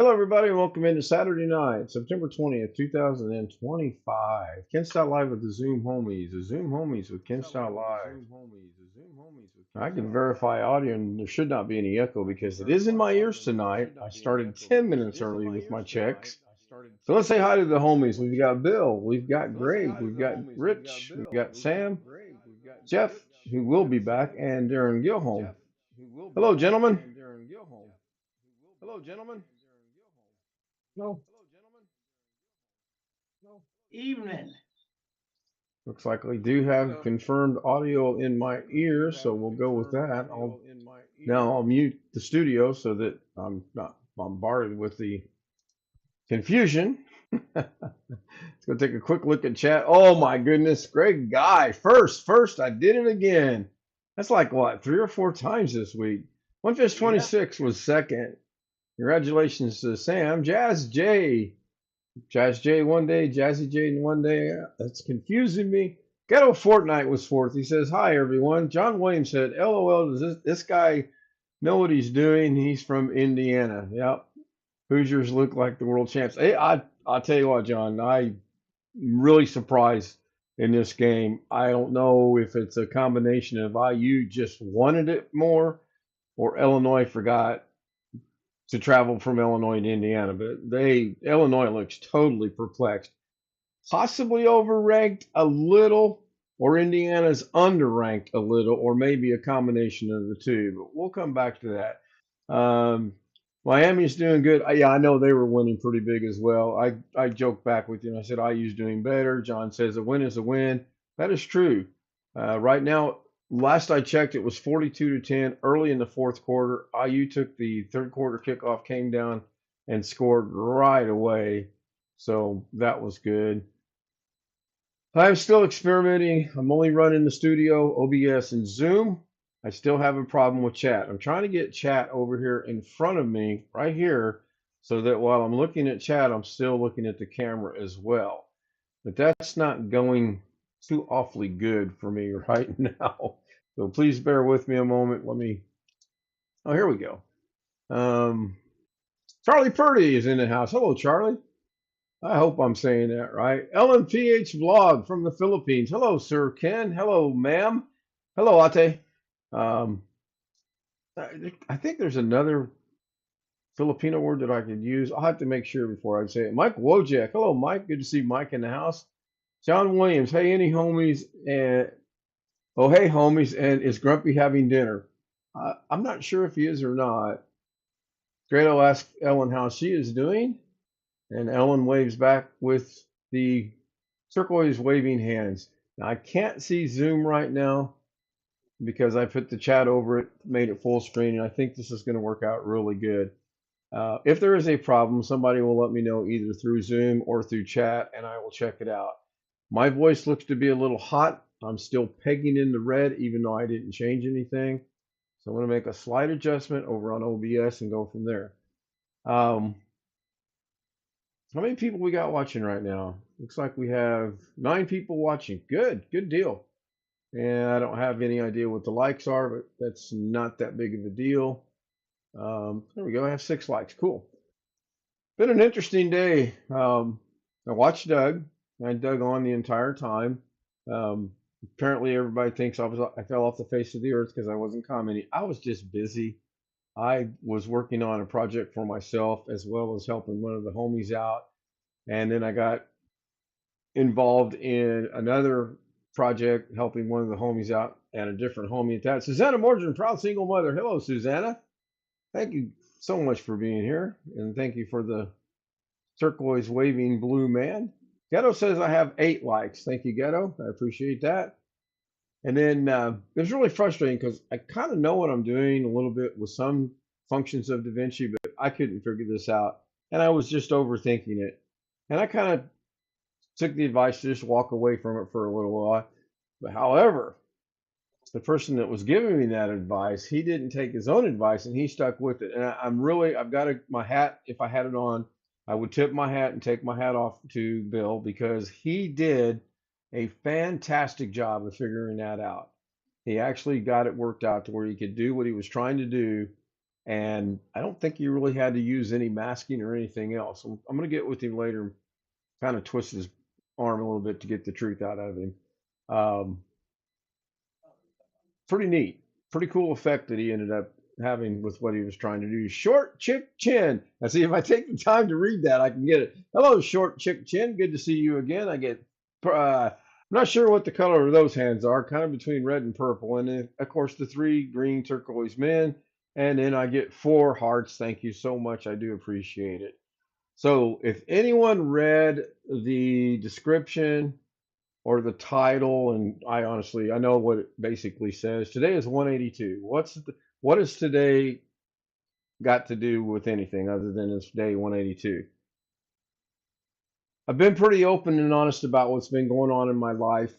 Hello, everybody, and welcome into Saturday night, September 20th, 2025. Ken Style Live with the Zoom Homies. The Zoom Homies with Ken Style Live. I can verify audio, and there should not be any echo because it is in my ears tonight. I started 10 minutes early with my checks. So let's say hi to the homies. We've got Bill, we've got Greg, we've got Rich, we've got Sam, Jeff, who will be back, and Darren Gilholm. Hello, gentlemen. No, evening. Looks like we do have confirmed audio in my ear, so we'll go with that. I'll mute the studio so that I'm not bombarded with the confusion. Let's go take a quick look at chat. Oh my goodness, Greg Guy, first, I did it again. That's like what, 3 or 4 times this week. One Fish Yeah. 26 was second. Congratulations to Sam. Jazz J one day, Jazzy J one day. That's confusing me. Ghetto Fortnite was fourth. He says, "Hi everyone." John Williams said, "LOL, does this guy know what he's doing? He's from Indiana." Yep. Hoosiers look like the world champs. Hey, I'll tell you what, John. I'm really surprised in this game. I don't know if it's a combination of IU just wanted it more or Illinois forgot to travel from Illinois to Indiana, but Illinois looks totally perplexed, possibly overranked a little, or Indiana's underranked a little, or maybe a combination of the two. But we'll come back to that. Miami's doing good. Yeah, I know they were winning pretty big as well. I joked back with you and I said IU's doing better. John says a win is a win. That is true. Right now, last I checked, it was 42-10 early in the fourth quarter. IU took the third quarter kickoff, came down and scored right away. So that was good. I'm still experimenting. I'm only running the studio, OBS, and Zoom. I still have a problem with chat. I'm trying to get chat over here in front of me, right here, so that while I'm looking at chat, I'm still looking at the camera as well. But that's not going too awfully good for me right now. So please bear with me a moment. Oh, here we go. Um, Charlie Purdy is in the house. Hello, Charlie. I hope I'm saying that right. LMPH vlog from the Philippines. Hello, Sir Ken. Hello, ma'am. Hello, Ate. Um, I think there's another Filipino word that I could use. I'll have to make sure before I say it. Mike Wojak. Hello, Mike. Good to see Mike in the house. John Williams. Hey, any homies? And oh, hey, homies. And is Grumpy having dinner? I'm not sure if he is or not. Grado asked Ellen how she is doing, and Ellen waves back with the turquoise waving hands. Now, I can't see Zoom right now because I put the chat over it, made it full screen, and I think this is going to work out really good. If there is a problem, somebody will let me know either through Zoom or through chat, and I will check it out. My voice looks to be a little hot. I'm still pegging in the red, even though I didn't change anything. So I'm going to make a slight adjustment over on OBS and go from there. How many people we got watching right now? Looks like we have 9 people watching. Good deal. And I don't have any idea what the likes are, but that's not that big of a deal. There we go. I have 6 likes. Cool. Been an interesting day. I watched Doug. I dug on the entire time. Apparently, everybody thinks I fell off the face of the earth because I wasn't commenting. I was just busy. I was working on a project for myself as well as helping one of the homies out. And then I got involved in another project helping one of the homies out and a different homie at that. Susanna Morgan, proud single mother. Hello, Susanna. Thank you so much for being here. And thank you for the turquoise waving blue man. Ghetto says I have 8 likes. Thank you, Ghetto. I appreciate that. And then it was really frustrating because I kind of know what I'm doing a little bit with some functions of DaVinci, but I couldn't figure this out. And I was just overthinking it. And I kind of took the advice to just walk away from it for a little while. But however, the person that was giving me that advice, he didn't take his own advice and he stuck with it. And I've got my hat. If I had it on, I would tip my hat and take my hat off to Bill because he did a fantastic job of figuring that out. He actually got it worked out to where he could do what he was trying to do and I don't think he really had to use any masking or anything else. I'm going to get with him later and kind of twist his arm a little bit to get the truth out of him. Um, Pretty neat, pretty cool effect that he ended up having with what he was trying to do. Short chick chin. Now, see if I take the time to read that, I can get it. Hello, short chick chin. Good to see you again. I get. I'm not sure what the color of those hands are, kind of between red and purple, and then of course the three green turquoise men, and then I get 4 hearts. Thank you so much. I do appreciate it. So, if anyone read the description or the title, and I know what it basically says. Today is 182. What has today got to do with anything other than it's day 182? I've been pretty open and honest about what's been going on in my life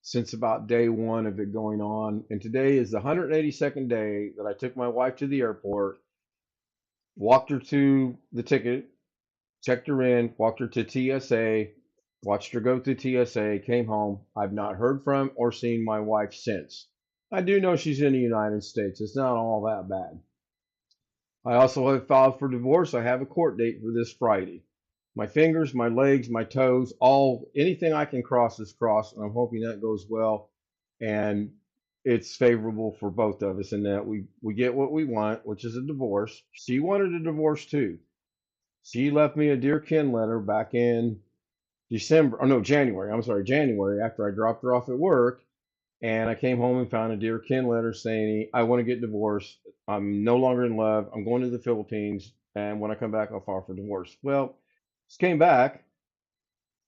since about day one of it going on, and today is the 182nd day that I took my wife to the airport, walked her to the ticket, checked her in, walked her to TSA, watched her go through TSA, came home. I've not heard from or seen my wife since. I do know she's in the United States. It's not all that bad. I also have filed for divorce. I have a court date for this Friday. My fingers, my legs, my toes, all anything I can cross is crossed, and I'm hoping that goes well and it's favorable for both of us in that we get what we want, which is a divorce. She wanted a divorce too. She left me a dear kin letter back in December, oh no, January. I'm sorry, January after I dropped her off at work. And I came home and found a dear kin letter saying, I want to get divorced. I'm no longer in love. I'm going to the Philippines. And when I come back, I'll file for divorce. Well, she came back.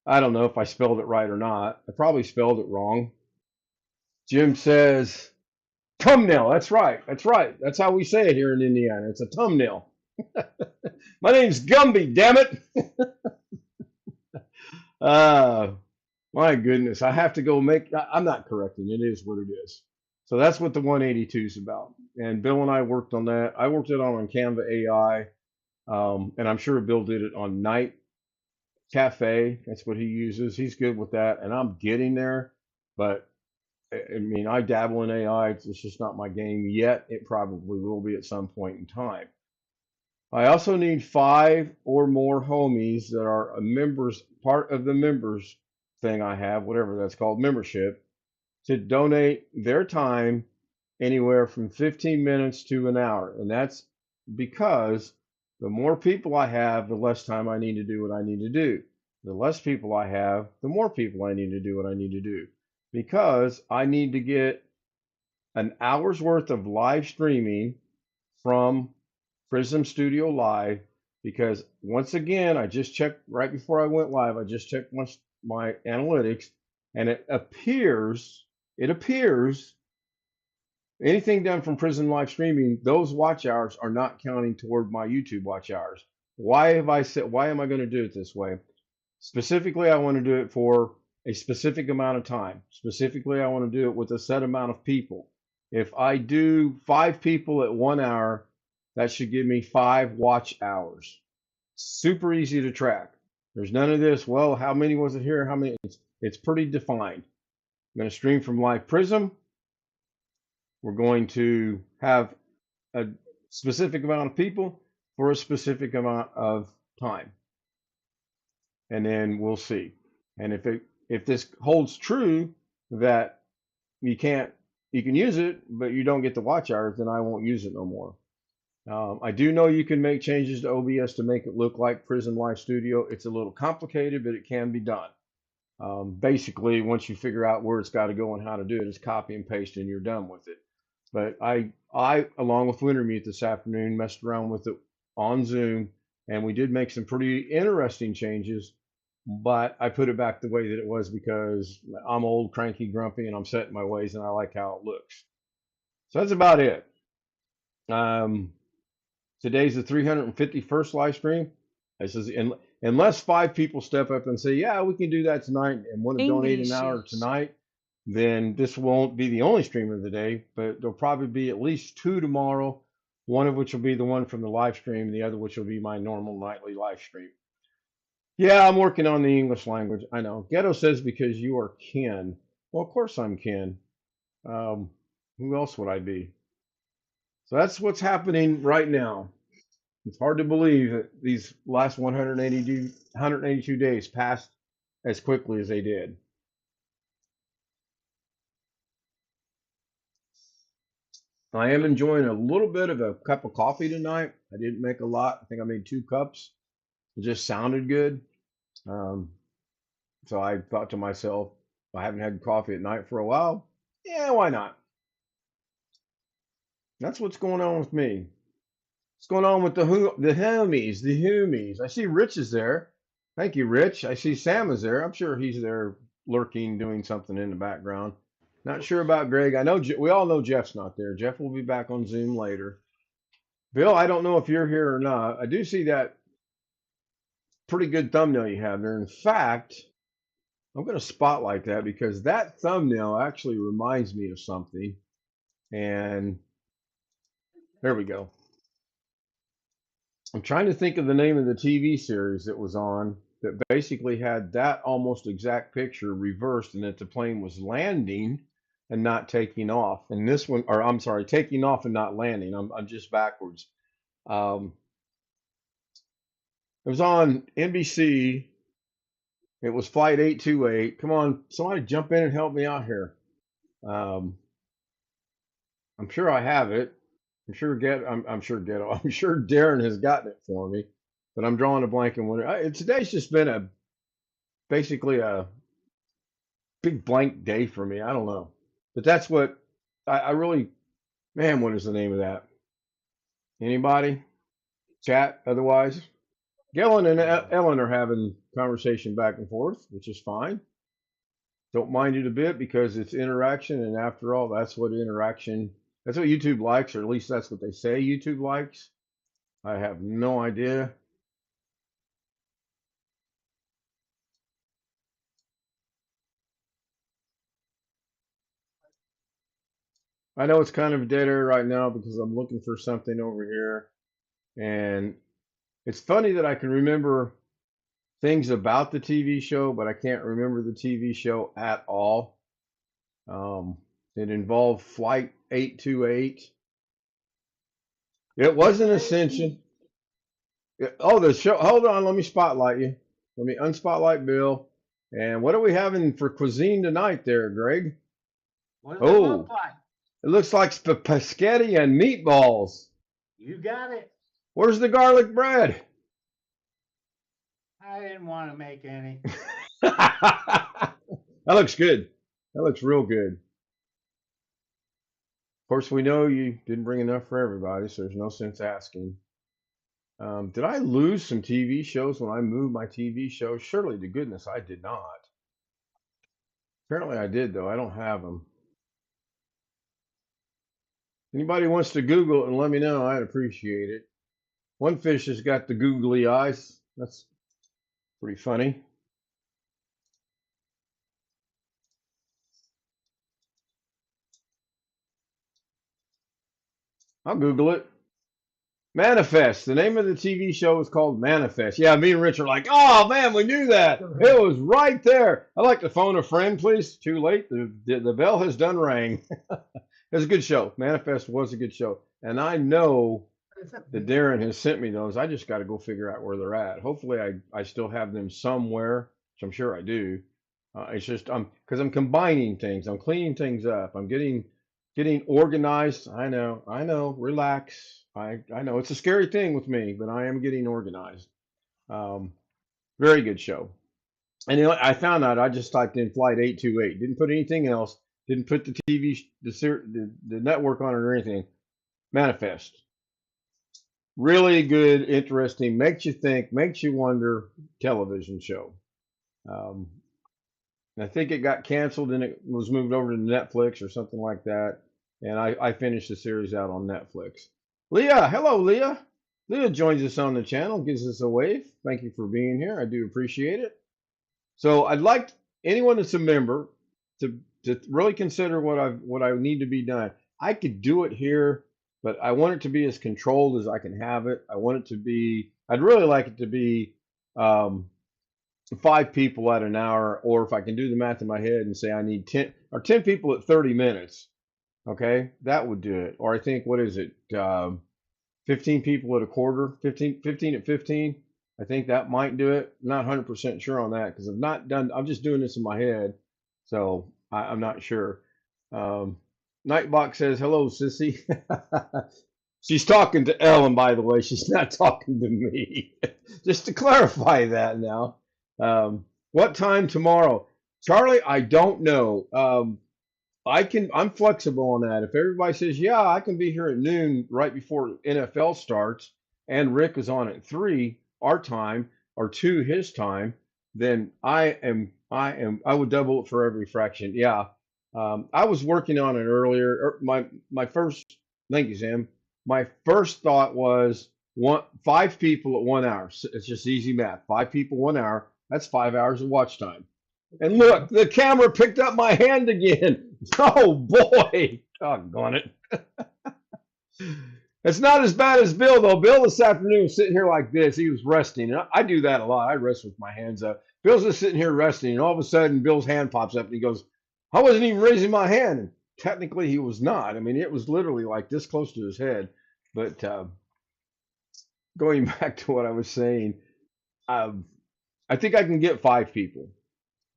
I don't know if I spelled it right or not. I probably spelled it wrong. Jim says, thumbnail. That's right. That's right. That's how we say it here in Indiana. It's a thumbnail. My name's Gumby, damn it. Uh, My goodness, I have to go make. I'm not correcting. It is what it is. So that's what the 182 is about. And Bill and I worked on that. I worked it on Canva AI, and I'm sure Bill did it on Night Cafe. That's what he uses. He's good with that, and I'm getting there. But I mean, I dabble in AI. It's just not my game yet. It probably will be at some point in time. I also need 5 or more homies that are a members, part of the members thing I have, whatever that's called, membership, to donate their time anywhere from 15 minutes to an hour. And that's because the more people I have, the less time I need to do what I need to do. The less people I have, the more people I need to do what I need to do. Because I need to get an hour's worth of live streaming from Prism Studio Live because once again, I just checked right before I went live. I just checked my analytics, and it appears anything done from Prism live streaming, those watch hours are not counting toward my YouTube watch hours. Why have I said? Why am I going to do it this way? Specifically, I want to do it for a specific amount of time. Specifically, I want to do it with a set amount of people. If I do 5 people at 1 hour, that should give me 5 watch hours. Super easy to track. There's none of this, well, how many was it here? How many? It's pretty defined. I'm going to stream from Live Prism. We're going to have a specific amount of people for a specific amount of time. And then we'll see. And if this holds true that you can't you can use it, but you don't get the watch hours, then I won't use it no more. I do know you can make changes to OBS to make it look like Prism Live Studio. It's a little complicated, but it can be done. Basically, once you figure out where it's got to go and how to do it, it's copy and paste, and you're done with it. But I along with Wintermute this afternoon, messed around with it on Zoom, and we did make some pretty interesting changes. But I put it back the way that it was because I'm old, cranky, grumpy, and I'm set in my ways, and I like how it looks. So that's about it. Um, Today's the 351st live stream. This is unless 5 people step up and say, "Yeah, we can do that tonight," and want to donate an hour English. tonight, then this won't be the only stream of the day. But there'll probably be at least 2 tomorrow. One of which will be the one from the live stream, and the other which will be my normal nightly live stream. Yeah, I'm working on the English language. I know. Ghetto says because you are Ken. Well, of course I'm Ken. Um, who else would I be? So that's what's happening right now. It's hard to believe that these last 182 days passed as quickly as they did. I am enjoying a little bit of a cup of coffee tonight. I didn't make a lot. I think I made 2 cups. It just sounded good. Um, so I thought to myself, I haven't had coffee at night for a while. Yeah, why not? That's what's going on with me. What's going on with the homies, the humies? I see Rich is there. Thank you, Rich. I see Sam is there. I'm sure he's there lurking, doing something in the background. Not sure about Greg. I know we all know Jeff's not there. Jeff will be back on Zoom later. Bill, I don't know if you're here or not. I do see that pretty good thumbnail you have there. In fact, I'm going to spotlight that because that thumbnail actually reminds me of something. And there we go. I'm trying to think of the name of the TV series that was on that basically had that almost exact picture reversed and that the plane was landing and not taking off. And this one, or I'm sorry, taking off and not landing. I'm just backwards. Um, it was on NBC. It was Flight 828. Come on, somebody jump in and help me out here. Um, I'm sure I have it. I'm sure Ghetto. I'm sure Darren has gotten it for me, but I'm drawing a blank and wondering. Today's just been basically a big blank day for me. I don't know, but that's what I really, man. What is the name of that? Anybody? Chat. Otherwise, Gellen and Ellen are having conversation back and forth, which is fine. Don't mind it a bit because it's interaction, and after all, that's what interaction. That's what YouTube likes, or at least that's what they say YouTube likes. I have no idea. I know it's kind of dead air right now because I'm looking for something over here. And it's funny that I can remember things about the TV show, but I can't remember the TV show at all. It involved Flight 828. It wasn't Ascension. Oh, the show. Hold on, let me spotlight you. Let me unspotlight Bill. And what are we having for cuisine tonight there, Greg? What does it look Oh, like? it looks like spaghetti and meatballs. You got it. Where's the garlic bread? I didn't want to make any. That looks good. That looks real good. Of course, we know you didn't bring enough for everybody, so there's no sense asking. Did I lose some TV shows when I moved my TV shows? Surely to goodness I did not. Apparently I did, though. I don't have them. Anybody wants to Google it and let me know, I'd appreciate it. One fish has got the googly eyes. That's pretty funny. I'll Google it. Manifest. The name of the TV show is called Manifest. Yeah, me and Rich are like, oh man, we knew that. It was right there. I'd like to phone a friend, please. Too late. The bell has done rang. It was a good show. Manifest was a good show. And I know that Darren has sent me those. I just got to go figure out where they're at. Hopefully, I still have them somewhere, which I'm sure I do. It's just because I'm combining things. I'm cleaning things up. I'm getting organized. I know. Relax. I know it's a scary thing with me, but I am getting organized. Um, very good show. And I found out. I just typed in Flight 828. Didn't put anything else. Didn't put the TV, the network on it or anything. Manifest. Really good, interesting, makes you think, makes you wonder television show. Um, I think it got canceled and it was moved over to Netflix or something like that. And I finished the series out on Netflix. Leah, hello, Leah. Leah joins us on the channel, gives us a wave. Thank you for being here. I do appreciate it. So I'd like anyone that's a member to really consider what I need to be done. I could do it here, but I want it to be as controlled as I can have it. I want it to be. I'd really like it to be 5 people at an hour, or if I can do the math in my head and say I need 10 people at 30 minutes. Okay, that would do it. Or I think, what is it? 15 people at a quarter, 15 at 15. I think that might do it. Not 100% sure on that because I've not done, I'm just doing this in my head. So I'm not sure. Um, Nightbox says, hello, sissy. She's talking to Ellen, by the way. She's not talking to me. Just to clarify that now. What time tomorrow? Charlie, I don't know. I'm flexible on that. If everybody says, yeah, I can be here at noon right before NFL starts, and Rick is on at 3 our time or 2 his time, then I would double it for every fraction. Yeah. I was working on it earlier. My first, thank you, Sam. My first thought was 5 people at 1 hour. It's just easy math. 5 people, 1 hour. That's 5 hours of watch time. And look, the camera picked up my hand again. Oh boy. Doggone it. It's not as bad as Bill though. Bill this afternoon was sitting here like this. He was resting. And I do that a lot. I rest with my hands up. Bill's just sitting here resting, and all of a sudden Bill's hand pops up and he goes, I wasn't even raising my hand. And technically he was not. I mean, it was literally like this close to his head. But going back to what I was saying, um, I think I can get 5 people.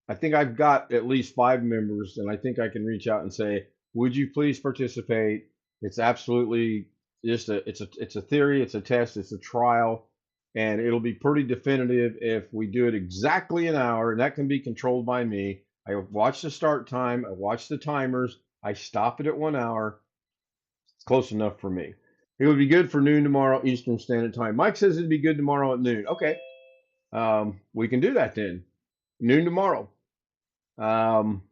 I think I've got at least 5 members, and I think I can reach out and say, "Would you please participate?" It's absolutely just it's a theory, it's a test, it's a trial, and it'll be pretty definitive if we do it exactly an hour, and that can be controlled by me. I watch the start time, I watch the timers, I stop it at 1 hour. It's close enough for me. It would be good for noon tomorrow Eastern Standard Time. Mike says it'd be good tomorrow at noon. Okay, we can do that then. Noon tomorrow. Um,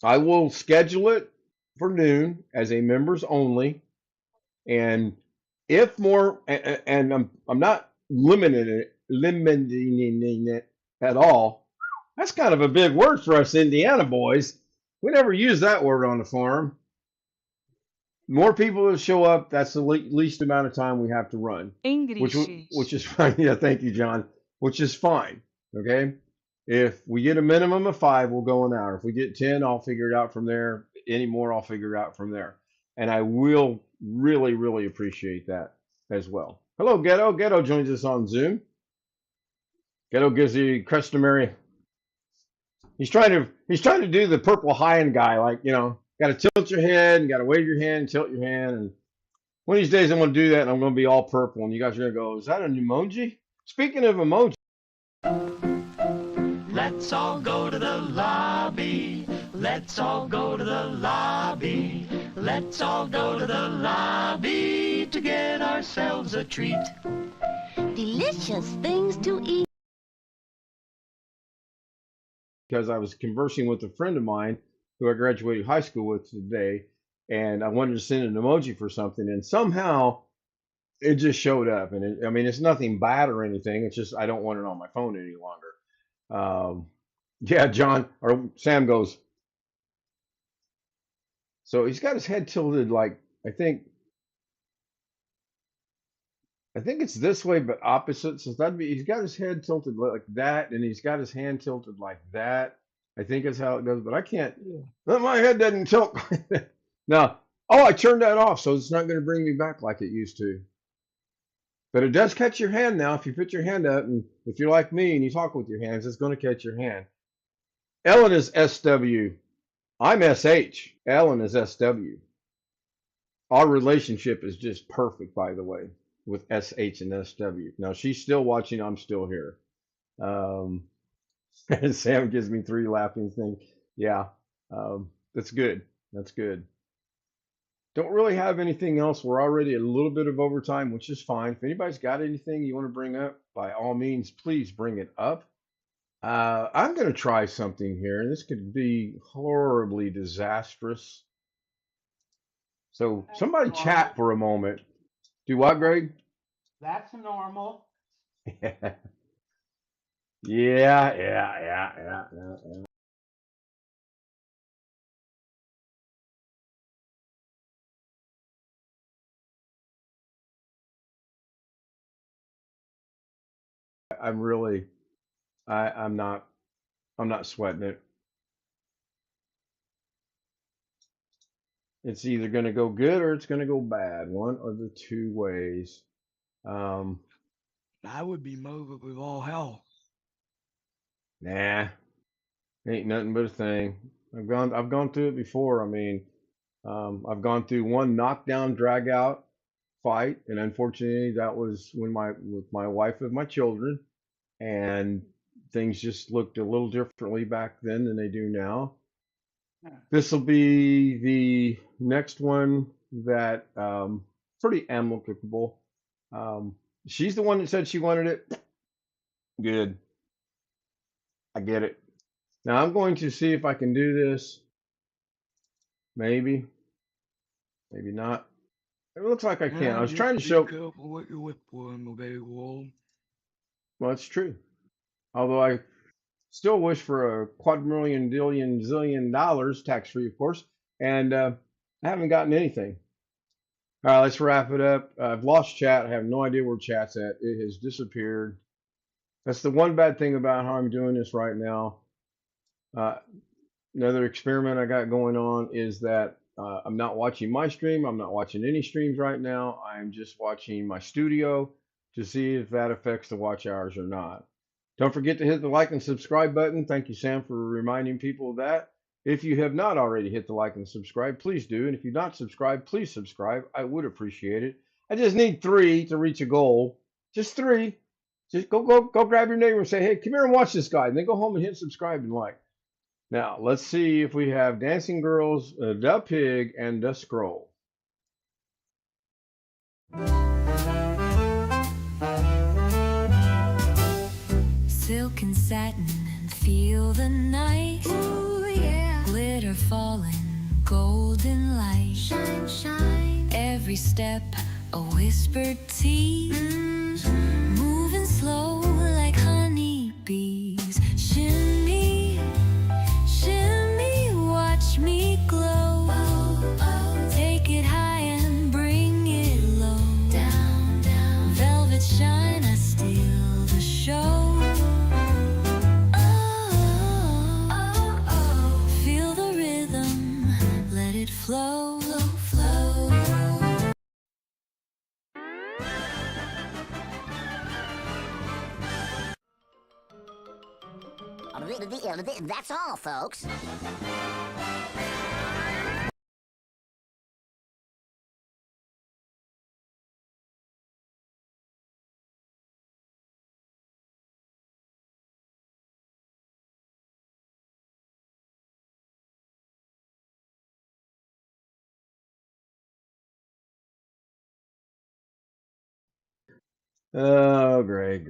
I will schedule it for noon as a members only, and if more, and I'm not limiting it at all. That's kind of a big word for us Indiana boys. We never use that word on the farm. More people that show up, that's the least amount of time we have to run, which English. which is fine. Yeah, thank you, John. Which is fine. Okay. If we get a minimum of 5, we'll go an hour. If we get 10, I'll figure it out from there. Any more, I'll figure it out from there. And I will really, really appreciate that as well. Hello, Ghetto. Ghetto joins us on Zoom. Ghetto gives the customary. He's trying to do the purple high-end guy, like got to tilt your head and got to wave your hand, and tilt your hand, and one of these days I'm going to do that, and I'm going to be all purple, and you guys are going to go, "Is that an emoji?" Speaking of emoji. Let's all go to the lobby. Let's all go to the lobby. Let's all go to the lobby to get ourselves a treat. Delicious things to eat. Because I was conversing with a friend of mine who I graduated high school with today, and I wanted to send an emoji for something, and somehow it just showed up. And I mean, it's nothing bad or anything. It's just I don't want it on my phone any longer. Yeah, John or Sam goes. So he's got his head tilted like I think I think it's this way, but opposite. So that'd be he's got his head tilted like that, and he's got his hand tilted like that. I think is how it goes, but I can't. My head doesn't tilt like that. Now, oh, I turned that off, so it's not going to bring me back like it used to. But it does catch your hand now. If you put your hand up, and if you're like me and you talk with your hands, it's going to catch your hand. Ellen is SW. I'm SH. Ellen is SW. Our relationship is just perfect, by the way, with SH and SW. Now she's still watching. I'm still here. Um, Sam gives me 3 laughing things. Yeah, that's good. That's good. Don't really have anything else. We're already a little bit of overtime, which is fine. If anybody's got anything you want to bring up, by all means, please bring it up. I'm going to try something here. This could be horribly disastrous. So That's somebody normal. chat for a moment. Do what, Greg? That's normal. Yeah, yeah. I'm really, I'm not sweating it. It's either going to go good or it's going to go bad. One of the two ways. Um, I would be moving with all hell. nah, ain't nothing but a thing. I've gone through it before. I mean, I've gone through one knockdown, drag out fight, and unfortunately, that was with my wife and my children, and things just looked a little differently back then than they do now. This will be the next one that pretty amicable. Um, she's the one that said she wanted it. Good, I get it. Now I'm going to see if I can do this. Maybe, maybe not. It looks like I can. I Yeah, was trying to just be show. careful what you whip for, my baby world. Well, it's true. Although I still wish for a quadrillion, dillion, zillion dollars, tax free, of course, and I haven't gotten anything. All right, let's wrap it up. I've lost chat. I have no idea where chat's at. It has disappeared. That's the one bad thing about how I'm doing this right now. Uh, Another experiment I got going on is that I'm not watching my stream. I'm not watching any streams right now. I'm just watching my studio to see if that affects the watch hours or not. Don't forget to hit the like and subscribe button. Thank you, Sam, for reminding people of that. If you have not already hit the like and subscribe, please do. And if you're not subscribed, please subscribe. I would appreciate it. I just need 3 to reach a goal. Just 3. Just go grab your neighbor and say, hey, come here and watch this guy. And then go home and hit subscribe and like. Now, let's see if we have Dancing Girls, the Pig, and the Scroll. Silk and satin and feel the night. Ooh, yeah. Glitter falling, golden light. Shine, shine. Every step a whispered tease. Moving slow like honey bees. Shimmy, shimmy, watch me glow. Oh, oh. Take it high and bring it low. Down, down. Velvet shine, I steal the show. Flow, flow. That's all, folks. Oh, great.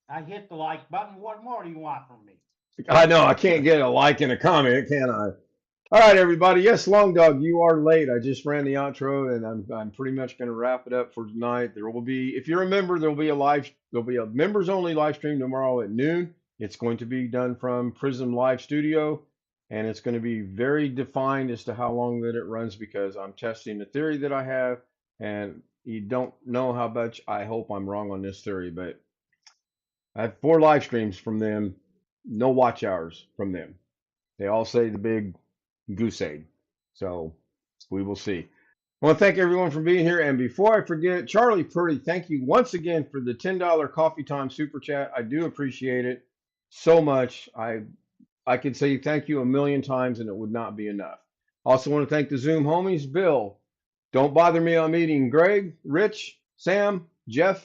I hit the like button. What more do you want from me? I know I can't get a like and a comment, can I? All right, everybody. Yes, Long Dog, you are late. I just ran the outro, and I'm pretty much going to wrap it up for tonight. There will be, if you remember, there'll be a members only live stream tomorrow at noon. It's going to be done from Prism Live Studio, and it's going to be very defined as to how long that it runs because I'm testing the theory that I have, and you don't know how much I hope I'm wrong on this theory, but I have 4 live streams from them, no watch hours from them. They all say the big goose egg. So we will see. I want to thank everyone for being here. And before I forget, Charlie Purdy, thank you once again for the $10 coffee time super chat. I do appreciate it so much. I could say thank you a million times and it would not be enough. Also want to thank the Zoom homies. Bill, don't bother me on meeting. Greg, Rich, Sam, Jeff,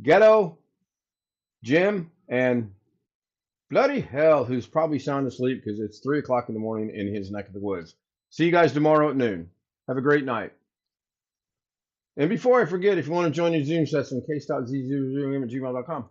Ghetto, Jim, and bloody hell, who's probably sound asleep because it's 3 o'clock in the morning in his neck of the woods. See you guys tomorrow at noon. Have a great night. And before I forget, if you want to join the Zoom session, case.z0 at gmail.com.